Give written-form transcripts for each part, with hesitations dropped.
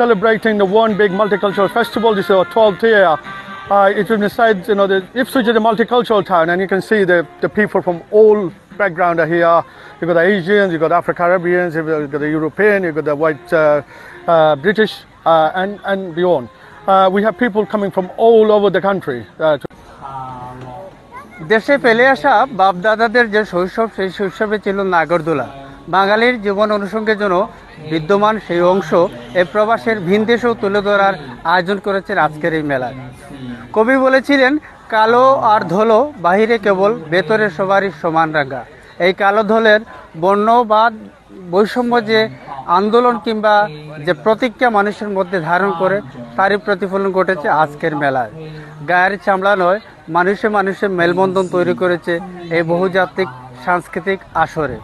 celebrating the one big multicultural festival. This is our 12th year. It will decide, the Ipswich is a multicultural town, and you can see the people from all background are here. You've got the Asians, you've got Afro-Caribbeans, you've got the European, you've got the white British, and beyond. We have people coming from all over the country. দেশে ফেলে আসা বাপদাদাদের যে শৈশব, সেই শৈশবে ছিল নাগরদোলা। বাঙালির জীবন অনুষঙ্গের জন্য বিদ্যমান সেই অংশ এই প্রবাসের ভিনদেশেও তুলে ধরার আয়োজন করেছেন আজকের এই মেলায়। কবি বলেছিলেন, কালো আর ধলো বাহিরে কেবল, ভেতরে সবারই সমান রাঙা। এই কালো ধলের বর্ণবাদ বৈষম্য যে আন্দোলন কিংবা যে প্রতিজ্ঞা মানুষের মধ্যে ধারণ করে, তারই প্রতিফলন ঘটেছে আজকের মেলায়। গায়ের চামড়া নয়, মানুষে মানুষে মেলবন্ধন তৈরি করেছে এই বহুজাতিক সাংস্কৃতিক আসরে।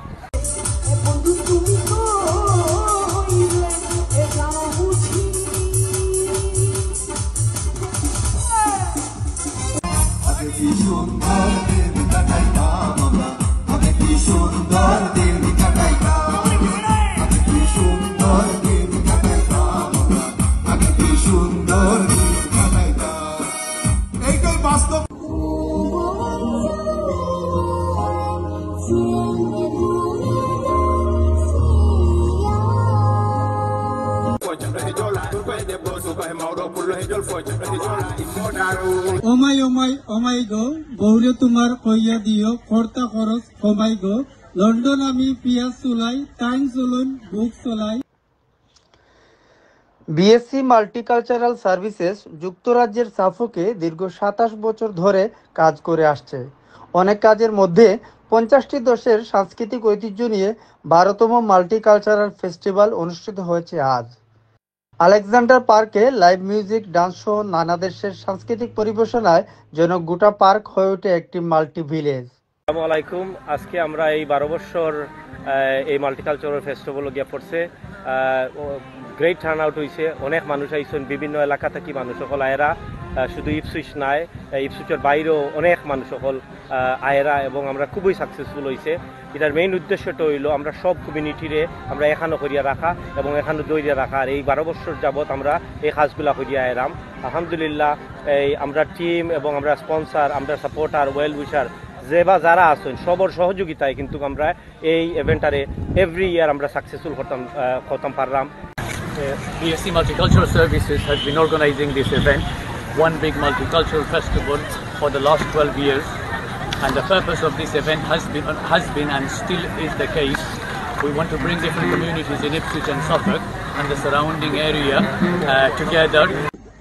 ওমাই গো বৌরে তোমার কইয়া দিও, কর্তা খরচ কমাই গো, লন্ডন আমি পিয়াজ চুলাই, টাইম চলুন বুক চলাই। বিএসসি মাল্টিকালচারাল সার্ভিসেস যুক্তরাজ্যের সাফোকে দীর্ঘ 27 বছর ধরে কাজ করে আসছে। অনেক কাজের মধ্যে 50টি দেশের সাংস্কৃতিক ঐতিহ্য নিয়ে 12তম মাল্টিকালচারাল ফেস্টিভ্যাল অনুষ্ঠিত হয়েছে আজ। আলেকজান্ডার পার্কে লাইভ মিউজিক, ডান্স সহ নানা দেশের সাংস্কৃতিক পরিবেশনায় যেন গোটা পার্ক হয়ে ওঠে একটি মাল্টি ভিলেজ। আসসালামু আলাইকুম। আজকে আমরা এই 12 বছর এই মাল্টিকালচারাল ফেস্টিভ্যাল গিয়ে পড়ছে। গ্রেট টার্ন আউট হয়েছে, অনেক মানুষ আইসেন, বিভিন্ন এলাকা থেকে মানুষ সকল আয়রা, শুধু ইপসুইচ নাই, ইপসুইচের বাইরেও অনেক মানুষ সকল আয়রা, এবং আমরা খুবই সাকসেসফুল হয়েছে। এটার মেইন উদ্দেশ্যটা হইল আমরা সব কমিউনিটিরে আমরা এখানো করিয়া রাখা এবং এখানে দৈরিয়া রাখা। আর এই 12 বছর যাবৎ আমরা এই কাজগুলা করিয়া আয়রাম। আলহামদুলিল্লাহ, এই আমরা টিম এবং আমরা স্পন্সার, আমরা সাপোর্টার, ওয়েল উইশার যারা আছেন সবর সহযোগিতায় কিন্তু আমরা এই ইভেন্টারে এভরি ইয়ার আমরা সাকসেসফুল করতাম পারলাম। BSc Multicultural Services has been organizing this event, one big multicultural festival, for the last 12 years, and the purpose of this event has been and still is the case. We want to bring different communities in Ipswich and Suffolk and the surrounding area together.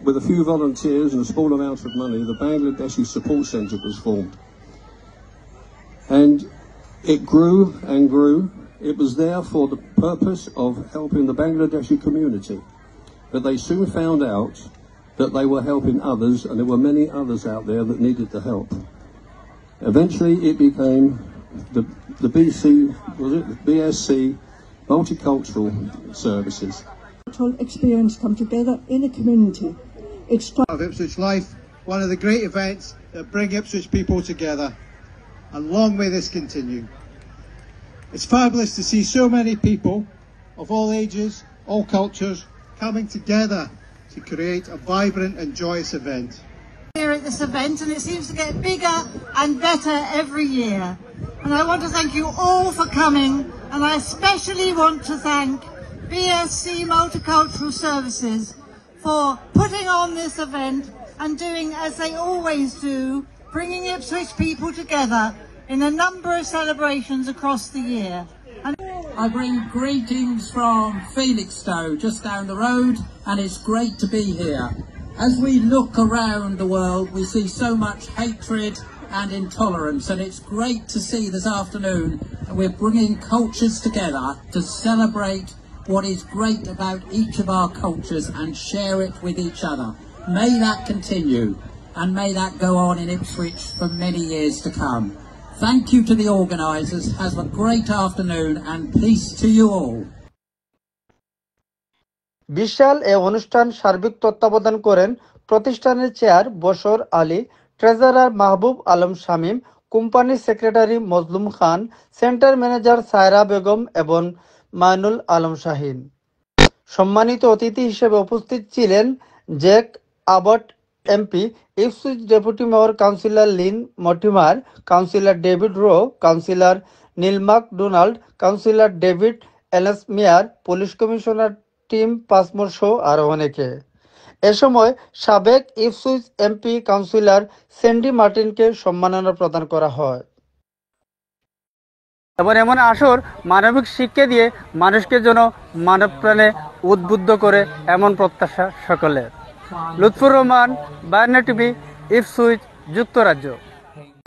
With a few volunteers and a small amount of money, the Bangladeshi Support Centre was formed. And it grew and grew. It was there for the purpose of helping the Bangladeshi community. But they soon found out that they were helping others, and there were many others out there that needed the help. Eventually it became the BSc Multicultural Services. Cultural experience come together in a community. It's of Ipswich Life, one of the great events that bring Ipswich people together, and long may this continue. It's fabulous to see so many people of all ages, all cultures, coming together to create a vibrant and joyous event. Here at this event, and it seems to get bigger and better every year. And I want to thank you all for coming, and I especially want to thank BSc Multicultural Services for putting on this event and doing as they always do, bringing Ipswich people together in a number of celebrations across the year. I bring greetings from Felixstowe, just down the road, and it's great to be here. As we look around the world, we see so much hatred and intolerance, and it's great to see this afternoon that we're bringing cultures together to celebrate what is great about each of our cultures and share it with each other. May that continue, and may that go on in Ipswich for many years to come. Thank you to the organisers. Have a great afternoon and peace to you all. বিশাল এই অনুষ্ঠান সার্বিক তত্ত্বাবধান করেন প্রতিষ্ঠানের chair Bashar Ali, treasurer Mahbub Alam Shamim, company secretary Mazlum Khan, centre manager Saira Begum এবং মাইনুল আলম শাহিন। সম্মানিত অতিথি হিসেবে উপস্থিত ছিলেন Jack Abbott MP, Ipswich deputy mayor councillor Lynn Mortimer, councillor David Rowe, councillor Neil MacDonald, councillor David Ellesmere, police commissioner Tim Passmore সহ আরও অনেকে। এ সময় সাবেক ইপসুইচ এমপি কাউন্সিলর স্যান্ডি মার্টিনকে সম্মাননা প্রদান করা হয়। এবং এমন আসর মানবিক শিক্ষা দিয়ে মানুষকে যেন মানব প্রাণে উদ্বুদ্ধ করে, এমন প্রত্যাশা সকলের। লুৎফুর রহমান, বায়ান্না টিভি, ইপসুইচ, যুক্তরাজ্য।